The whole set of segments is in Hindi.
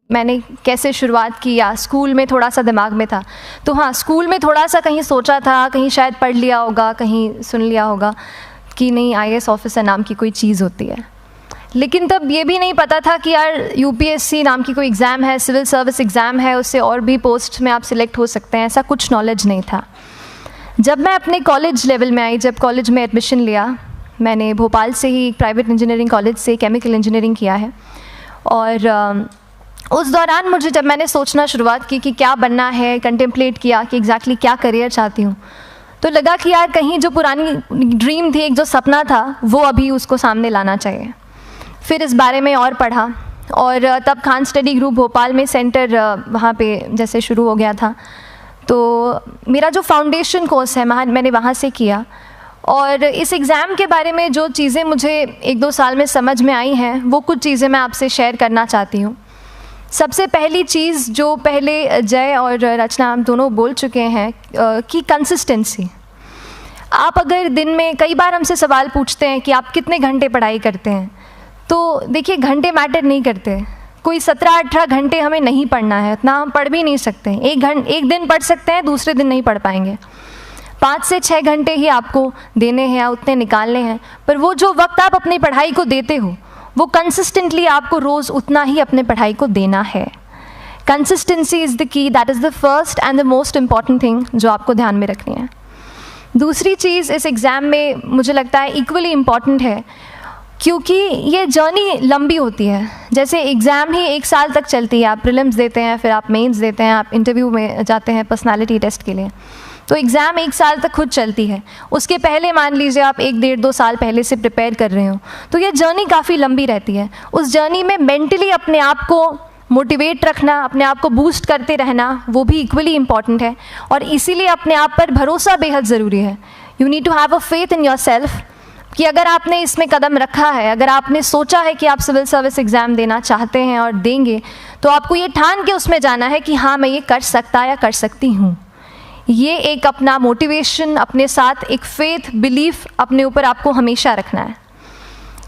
मैंने कैसे शुरुआत की या स्कूल में थोड़ा सा दिमाग में था। तो हाँ, स्कूल में थोड़ा सा कहीं सोचा था, कहीं शायद पढ़ लिया होगा, कहीं सुन लिया होगा कि नहीं आईएएस ऑफिसर नाम की कोई चीज़ होती है। लेकिन तब ये भी नहीं पता था कि यार यूपीएससी नाम की कोई एग्ज़ाम है, सिविल सर्विस एग्ज़ाम है, उससे और भी पोस्ट में आप सिलेक्ट हो सकते हैं, ऐसा कुछ नॉलेज नहीं था। जब मैं अपने कॉलेज लेवल में आई, जब कॉलेज में एडमिशन लिया, मैंने भोपाल से ही प्राइवेट इंजीनियरिंग कॉलेज से केमिकल इंजीनियरिंग किया है। और उस दौरान मुझे जब मैंने सोचना शुरुआत की कि क्या बनना है, कंटेम्पलेट किया कि एग्जैक्टली क्या करियर चाहती हूँ, तो लगा कि यार कहीं जो पुरानी ड्रीम थी, एक जो सपना था, वो अभी उसको सामने लाना चाहिए। फिर इस बारे में और पढ़ा और तब खान स्टडी ग्रुप भोपाल में सेंटर वहाँ पे जैसे शुरू हो गया था, तो मेरा जो फाउंडेशन कोर्स है मैंने वहाँ से किया। और इस एग्ज़ाम के बारे में जो चीज़ें मुझे 1-2 साल में समझ में आई हैं, वो कुछ चीज़ें मैं आपसे शेयर करना चाहती हूँ। सबसे पहली चीज़ जो पहले जय और रचना हम दोनों बोल चुके हैं कि कंसिस्टेंसी। आप अगर दिन में, कई बार हमसे सवाल पूछते हैं कि आप कितने घंटे पढ़ाई करते हैं, तो देखिए घंटे मैटर नहीं करते। कोई 17-18 घंटे हमें नहीं पढ़ना है, इतना हम पढ़ भी नहीं सकते। एक दिन पढ़ सकते हैं, दूसरे दिन नहीं पढ़ पाएंगे। 5 से 6 घंटे ही आपको देने हैं या उतने निकालने हैं, पर वो जो वक्त आप अपनी पढ़ाई को देते हो, वो कंसिस्टेंटली आपको रोज़ उतना ही अपने पढ़ाई को देना है। Consistency is the key, that is the first and the most important thing जो आपको ध्यान में रखनी है। दूसरी चीज़ इस एग्ज़ाम में मुझे लगता है इक्वली इम्पॉर्टेंट है, क्योंकि ये जर्नी लंबी होती है। जैसे एग्ज़ाम ही 1 साल तक चलती है, आप प्रीलिम्स देते हैं, फिर आप मेंस देते हैं, आप इंटरव्यू में जाते हैं पर्सनालिटी टेस्ट के लिए, तो एग्ज़ाम 1 साल तक खुद चलती है। उसके पहले मान लीजिए आप 1-1.5-2 साल पहले से प्रिपेयर कर रहे हो, तो ये जर्नी काफ़ी लंबी रहती है। उस जर्नी में मेंटली अपने आप को मोटिवेट रखना, अपने आप को बूस्ट करते रहना, वो भी इक्वली इम्पॉर्टेंट है। और इसीलिए अपने आप पर भरोसा बेहद ज़रूरी है। You need to have a faith in yourself कि अगर आपने इसमें कदम रखा है, अगर आपने सोचा है कि आप सिविल सर्विस एग्ज़ाम देना चाहते हैं और देंगे, तो आपको ये ठान के उसमें जाना है कि हाँ मैं ये कर सकता या कर सकती हूँ। ये एक अपना मोटिवेशन, अपने साथ एक फेथ, बिलीफ अपने ऊपर आपको हमेशा रखना है।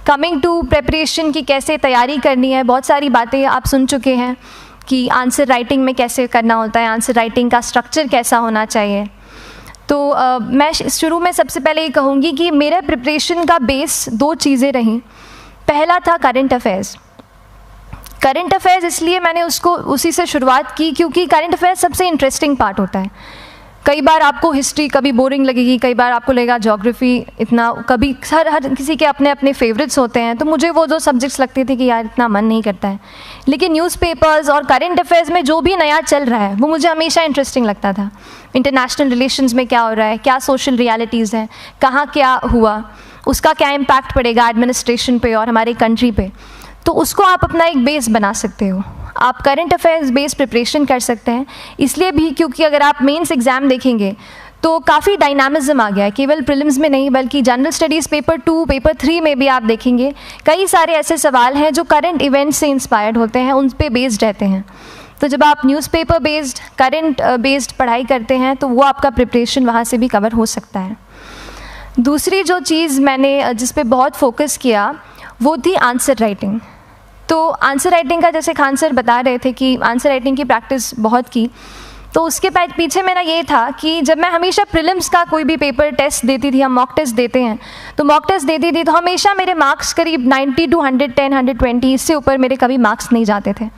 कमिंग टू प्रेपरेशन की कैसे तैयारी करनी है, बहुत सारी बातें आप सुन चुके हैं कि आंसर राइटिंग में कैसे करना होता है, आंसर राइटिंग का स्ट्रक्चर कैसा होना चाहिए। तो मैं शुरू में सबसे पहले ये कहूँगी कि मेरे प्रिपरेशन का बेस 2 चीज़ें रहीं। पहला था करंट अफेयर्स। करंट अफेयर्स इसलिए मैंने उसी से शुरुआत की क्योंकि करंट अफेयर्स सबसे इंटरेस्टिंग पार्ट होता है। कई बार आपको हिस्ट्री कभी बोरिंग लगेगी, कई बार आपको लगेगा ज्योग्राफी इतना, कभी हर किसी के अपने अपने फेवरेट्स होते हैं। तो मुझे वो जो सब्जेक्ट्स लगते थे कि यार इतना मन नहीं करता है, लेकिन न्यूज़पेपर्स और करंट अफेयर्स में जो भी नया चल रहा है वो मुझे हमेशा इंटरेस्टिंग लगता था। इंटरनेशनल रिलेशंस में क्या हो रहा है, क्या सोशल रियलिटीज़ हैं, कहाँ क्या हुआ, उसका क्या इम्पैक्ट पड़ेगा एडमिनिस्ट्रेशन पे और हमारे कंट्री पे, तो उसको आप अपना एक बेस बना सकते हो। आप करंट अफेयर्स बेस्ड प्रिपरेशन कर सकते हैं, इसलिए भी क्योंकि अगर आप मेंस एग्ज़ाम देखेंगे तो काफ़ी डायनामिज्म आ गया है, केवल प्रीलिम्स में नहीं बल्कि जनरल स्टडीज़ पेपर 2, पेपर 3 में भी आप देखेंगे कई सारे ऐसे सवाल हैं जो करंट इवेंट्स से इंस्पायर्ड होते हैं, उन पे बेस्ड रहते हैं। तो जब आप न्यूज़पेपर बेस्ड, करंट बेस्ड पढ़ाई करते हैं तो वो आपका प्रिपरेशन वहाँ से भी कवर हो सकता है। दूसरी जो चीज़ मैंने जिस पे बहुत फोकस किया वो थी आंसर राइटिंग। तो आंसर राइटिंग का जैसे खान सर बता रहे थे कि आंसर राइटिंग की प्रैक्टिस बहुत की, तो उसके पीछे मेरा ये था कि जब मैं हमेशा प्रीलिम्स का कोई भी पेपर टेस्ट देती थी, हम मॉक टेस्ट देते हैं, तो मॉक टेस्ट देती थी तो हमेशा मेरे मार्क्स करीब 90 to 110, 120, इससे ऊपर मेरे कभी मार्क्स नहीं जाते थे।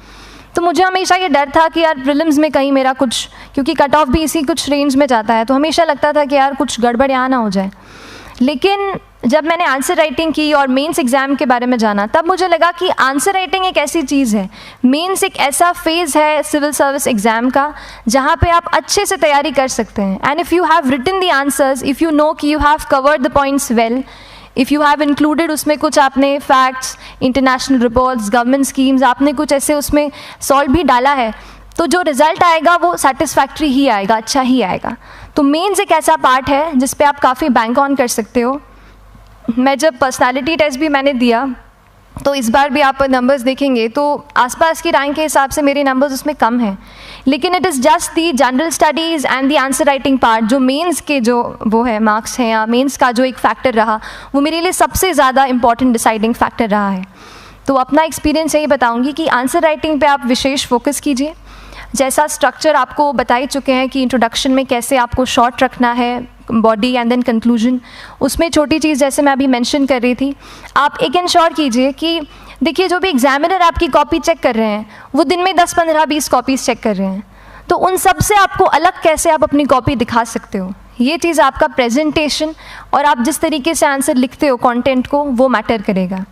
तो मुझे हमेशा ये डर था कि यार प्रीलिम्स में कहीं मेरा कुछ, क्योंकि कट ऑफ भी इसी कुछ रेंज में जाता है, तो हमेशा लगता था कि यार कुछ गड़बड़ यहाँ ना हो जाए। लेकिन जब मैंने आंसर राइटिंग की और मेंस एग्ज़ाम के बारे में जाना, तब मुझे लगा कि आंसर राइटिंग एक ऐसी चीज़ है, मेंस एक ऐसा फेज़ है सिविल सर्विस एग्ज़ाम का जहाँ पे आप अच्छे से तैयारी कर सकते हैं। And if you have written the answers, if you know कि you have covered the points well, if you have included उसमें कुछ आपने facts, international reports, government schemes, आपने कुछ ऐसे उसमें सॉल्व भी डाला है, तो जो रिज़ल्ट आएगा वो सेटिस्फैक्ट्री ही आएगा, अच्छा ही आएगा। तो मेंस एक ऐसा पार्ट है जिस पे आप काफ़ी बैंक ऑन कर सकते हो। मैं जब पर्सनालिटी टेस्ट भी मैंने दिया, तो इस बार भी आप नंबर्स देखेंगे तो आसपास की रैंक के हिसाब से मेरे नंबर्स उसमें कम हैं, लेकिन it is just the general studies and the answer writing part, जो मेंस के जो वो है मार्क्स हैं या मेंस का जो एक फैक्टर रहा, वो मेरे लिए सबसे ज़्यादा इंपॉर्टेंट डिसाइडिंग फैक्टर रहा है। तो अपना एक्सपीरियंस यही बताऊंगी कि आंसर राइटिंग पे आप विशेष फोकस कीजिए। जैसा स्ट्रक्चर आपको बता ही चुके हैं कि इंट्रोडक्शन में कैसे आपको शॉर्ट रखना है, बॉडी एंड देन कंक्लूजन, उसमें छोटी चीज़ जैसे मैं अभी मेंशन कर रही थी, आप एक इंश्योर कीजिए कि देखिए जो भी एग्जामिनर आपकी कॉपी चेक कर रहे हैं वो दिन में 10, 15, 20 कॉपीज़ चेक कर रहे हैं, तो उन सब से आपको अलग कैसे आप अपनी कॉपी दिखा सकते हो, ये चीज़ आपका प्रेजेंटेशन और आप जिस तरीके से आंसर लिखते हो कंटेंट को, वो मैटर करेगा।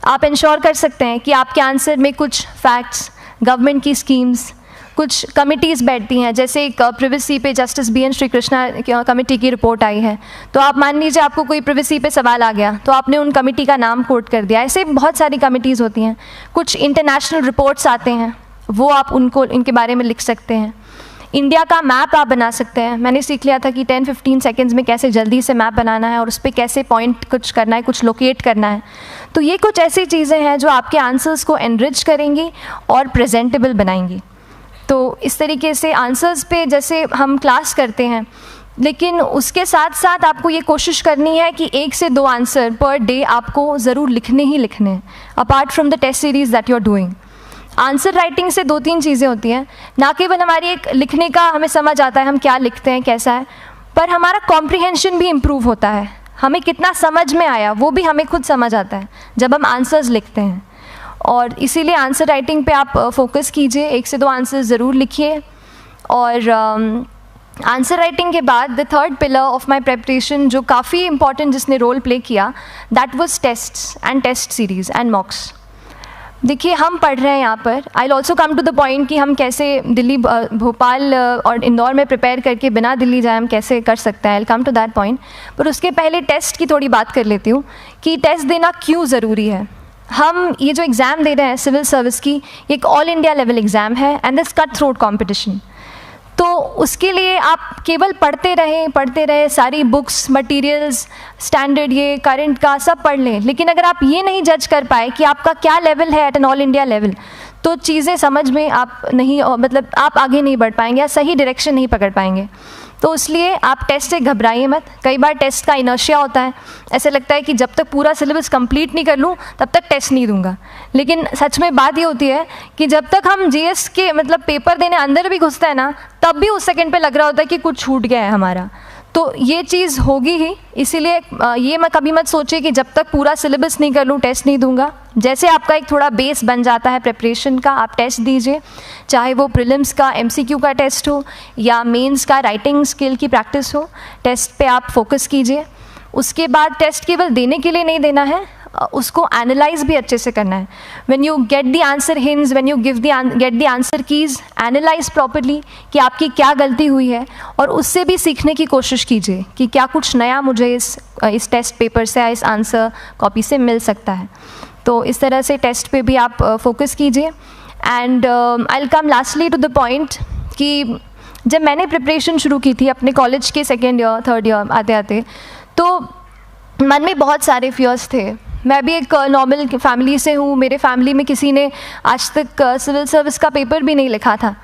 आप इंश्योर कर सकते हैं कि आपके आंसर में कुछ फैक्ट्स, गवर्नमेंट की स्कीम्स, कुछ कमिटीज़ बैठती हैं, जैसे एक प्रिवेसी पे जस्टिस BN श्रीकृष्णा कमेटी की रिपोर्ट आई है, तो आप मान लीजिए आपको कोई प्रिवेसी पे सवाल आ गया तो आपने उन कमेटी का नाम कोट कर दिया। ऐसे बहुत सारी कमिटीज़ होती हैं। कुछ इंटरनेशनल रिपोर्ट्स आते हैं, वो आप उनको इनके बारे में लिख सकते हैं। इंडिया का मैप आप बना सकते हैं। मैंने सीख लिया था कि 10-15 सेकेंड्स में कैसे जल्दी से मैप बनाना है और उस पर कैसे पॉइंट कुछ करना है, कुछ लोकेट करना है। तो ये कुछ ऐसी चीज़ें हैं जो आपके आंसर्स को एनरिच करेंगी और प्रेजेंटेबल बनाएंगी। तो इस तरीके से आंसर्स पे जैसे हम क्लास करते हैं, लेकिन उसके साथ साथ आपको ये कोशिश करनी है कि 1 से 2 आंसर पर डे आपको ज़रूर लिखने ही लिखने हैं, apart from the test series that you are doing. Answer writing से 2-3 चीज़ें होती हैं, ना केवल हमारी एक लिखने का हमें समझ आता है हम क्या लिखते हैं कैसा है, पर हमारा कॉम्प्रिहेंशन भी इम्प्रूव होता है। हमें कितना समझ में आया वो भी हमें खुद समझ आता है जब हम आंसर्स लिखते हैं। और इसीलिए आंसर राइटिंग पे आप फोकस कीजिए, 1 से 2 आंसर ज़रूर लिखिए। और आंसर राइटिंग के बाद the third pillar of my preparation जो काफ़ी इंपॉर्टेंट जिसने रोल प्ले किया, that was tests and test series and mocks. देखिए हम पढ़ रहे हैं यहाँ पर, I will also come to the point कि हम कैसे दिल्ली, भोपाल और इंदौर में प्रिपेयर करके बिना दिल्ली जाए हम कैसे कर सकते हैं, I will come to that point. पर उसके पहले टेस्ट की थोड़ी बात कर लेती हूँ कि टेस्ट देना क्यों ज़रूरी है। हम ये जो एग्ज़ाम दे रहे हैं सिविल सर्विस की, एक ऑल इंडिया लेवल एग्ज़ाम है and this cut throat competition. तो उसके लिए आप केवल पढ़ते रहें, सारी बुक्स, मटेरियल्स, स्टैंडर्ड ये करंट का सब पढ़ लें, लेकिन अगर आप ये नहीं जज कर पाए कि आपका क्या लेवल है at an all India level, तो चीज़ें समझ में आप नहीं, मतलब आप आगे नहीं बढ़ पाएंगे या सही डायरेक्शन नहीं पकड़ पाएंगे। तो इसलिए आप टेस्ट से घबराइए मत। कई बार टेस्ट का इनर्शिया होता है, ऐसे लगता है कि जब तक पूरा सिलेबस कंप्लीट नहीं कर लूँ तब तक टेस्ट नहीं दूंगा, लेकिन सच में बात ये होती है कि जब तक हम GS के मतलब पेपर देने अंदर भी घुसते हैं ना, तब भी उस सेकंड पे लग रहा होता है कि कुछ छूट गया है हमारा। तो ये चीज़ होगी ही, इसीलिए ये मैं कभी मत सोचिए कि जब तक पूरा सिलेबस नहीं कर लूँ टेस्ट नहीं दूंगा। जैसे आपका एक थोड़ा बेस बन जाता है प्रिपरेशन का, आप टेस्ट दीजिए, चाहे वो प्रीलिम्स का MCQ का टेस्ट हो या मेंस का राइटिंग स्किल की प्रैक्टिस हो, टेस्ट पे आप फोकस कीजिए। उसके बाद टेस्ट केवल देने के लिए नहीं देना है, उसको एनालाइज भी अच्छे से करना है। When you get the answer hints, when you get the answer keys, analyse properly कि आपकी क्या गलती हुई है और उससे भी सीखने की कोशिश कीजिए कि क्या कुछ नया मुझे इस टेस्ट पेपर से या इस आंसर कॉपी से मिल सकता है। तो इस तरह से टेस्ट पे भी आप फोकस कीजिए। And I will come lastly to the point कि जब मैंने प्रिपरेशन शुरू की थी अपने कॉलेज के 2nd ईयर 3rd ईयर आते आते, तो मन में बहुत सारे फियर्स थे। मैं भी एक नॉर्मल फैमिली से हूँ, मेरे फैमिली में किसी ने आज तक सिविल सर्विस का पेपर भी नहीं लिखा था,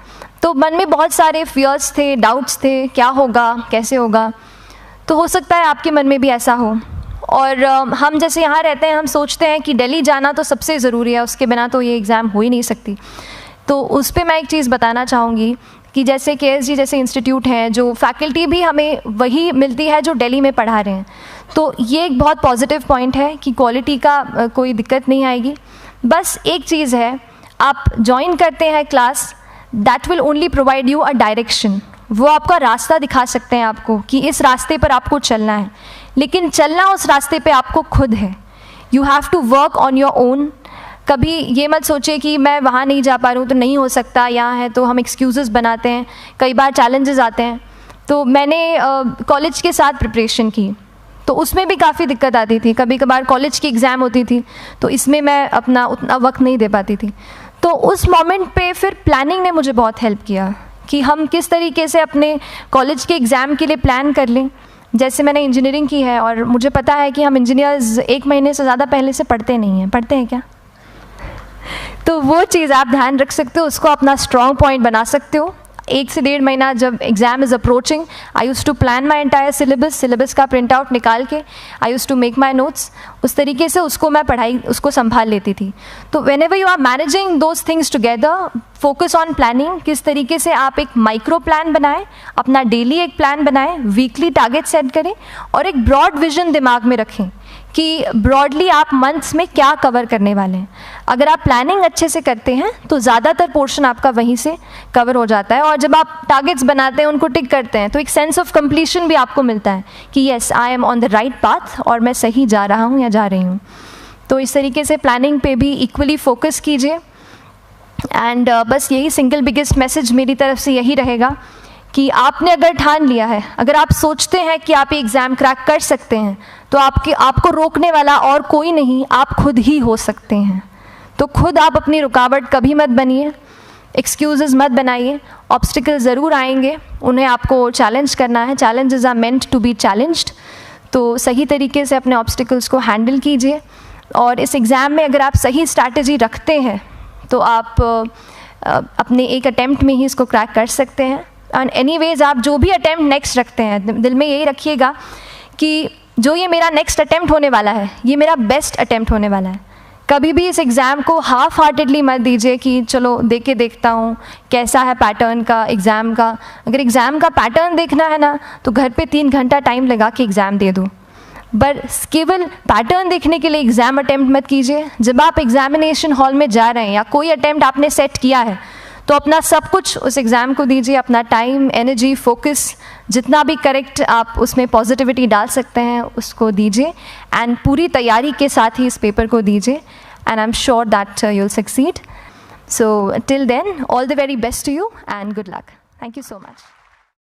तो मन में बहुत सारे फियर्स थे, डाउट्स थे, क्या होगा, कैसे होगा। तो हो सकता है आपके मन में भी ऐसा हो। और हम जैसे यहाँ रहते हैं, हम सोचते हैं कि दिल्ली जाना तो सबसे ज़रूरी है, उसके बिना तो ये एग्ज़ाम हो ही नहीं सकती। तो उस पर मैं एक चीज़ बताना चाहूँगी कि जैसे KSG जैसे इंस्टीट्यूट हैं, जो फैकल्टी भी हमें वही मिलती है जो दिल्ली में पढ़ा रहे हैं, तो ये एक बहुत पॉजिटिव पॉइंट है कि क्वालिटी का कोई दिक्कत नहीं आएगी। बस एक चीज़ है, आप ज्वाइन करते हैं class, that will only provide you a direction, वो आपका रास्ता दिखा सकते हैं आपको कि इस रास्ते पर आपको चलना है, लेकिन चलना उस रास्ते पे आपको खुद है। You have to work on your own. कभी ये मत सोचिए कि मैं वहाँ नहीं जा पा रहा हूँ तो नहीं हो सकता, यहाँ है, तो हम एक्सक्यूज़ेस बनाते हैं। कई बार चैलेंजेस आते हैं। तो मैंने कॉलेज के साथ प्रिपरेशन की, तो उसमें भी काफ़ी दिक्कत आती थी। कभी कभार कॉलेज की एग्ज़ाम होती थी तो इसमें मैं अपना उतना वक्त नहीं दे पाती थी। तो उस मोमेंट पे फिर प्लानिंग ने मुझे बहुत हेल्प किया कि हम किस तरीके से अपने कॉलेज के एग्ज़ाम के लिए प्लान कर लें। जैसे मैंने इंजीनियरिंग की है और मुझे पता है कि हम इंजीनियर्स 1 महीने से ज़्यादा पहले से पढ़ते नहीं हैं, पढ़ते हैं क्या? तो वो चीज़ आप ध्यान रख सकते हो, उसको अपना स्ट्रॉन्ग पॉइंट बना सकते हो। 1 से 1.5 महीना जब exam is approaching, I used to plan my entire syllabus का प्रिंट आउट निकाल के I used to make my notes, उस तरीके से उसको मैं उसको संभाल लेती थी। तो whenever you are managing those things together, focus on planning, किस तरीके से आप एक माइक्रो प्लान बनाएं, अपना डेली एक प्लान बनाएं, वीकली टारगेट सेट करें और एक ब्रॉड विजन दिमाग में रखें कि ब्रॉडली आप मंथ्स में क्या कवर करने वाले हैं। अगर आप प्लानिंग अच्छे से करते हैं तो ज़्यादातर पोर्शन आपका वहीं से कवर हो जाता है, और जब आप टारगेट्स बनाते हैं, उनको टिक करते हैं, तो एक सेंस ऑफ कंप्लीशन भी आपको मिलता है कि yes I am on the right path और मैं सही जा रहा हूँ या जा रही हूँ। तो इस तरीके से प्लानिंग पे भी इक्वली फोकस कीजिए। एंड बस यही सिंगल बिगेस्ट मैसेज मेरी तरफ से यही रहेगा कि आपने अगर ठान लिया है, अगर आप सोचते हैं कि आप ये एग्ज़ाम क्रैक कर सकते हैं, तो आपको रोकने वाला और कोई नहीं, आप खुद ही हो सकते हैं। तो खुद आप अपनी रुकावट कभी मत बनिए, एक्सक्यूज़ेस मत बनाइए। ऑब्स्टिकल ज़रूर आएंगे, उन्हें आपको चैलेंज करना है। Challenges are meant to be challenged. तो सही तरीके से अपने ऑब्स्टिकल्स को हैंडल कीजिए, और इस एग्ज़ाम में अगर आप सही स्ट्रैटेजी रखते हैं तो आप अपने एक अटैम्प्ट में ही इसको क्रैक कर सकते हैं। एंड एनीवेज आप जो भी अटैम्प्ट नेक्स्ट रखते हैं, दिल में यही रखिएगा कि जो ये मेरा नेक्स्ट अटैम्प्ट होने वाला है, ये मेरा बेस्ट अटैम्प्ट होने वाला है। कभी भी इस एग्ज़ाम को हाफ हार्टेडली मत दीजिए कि चलो देख के देखता हूँ कैसा है पैटर्न का एग्ज़ाम का। अगर एग्ज़ाम का पैटर्न देखना है ना, तो घर पे 3 घंटा टाइम लगा के एग्ज़ाम दे दो, बस केवल पैटर्न देखने के लिए एग्ज़ाम अटैम्प्ट मत कीजिए। जब आप एग्जामिनेशन हॉल में जा रहे हैं या कोई अटैम्प्ट आपने सेट किया है, तो अपना सब कुछ उस एग्ज़ाम को दीजिए, अपना टाइम, एनर्जी, फोकस, जितना भी करेक्ट आप उसमें पॉजिटिविटी डाल सकते हैं उसको दीजिए, एंड पूरी तैयारी के साथ ही इस पेपर को दीजिए, and I am sure that you will succeed. So till then, all the very best to you and good luck. Thank you so much.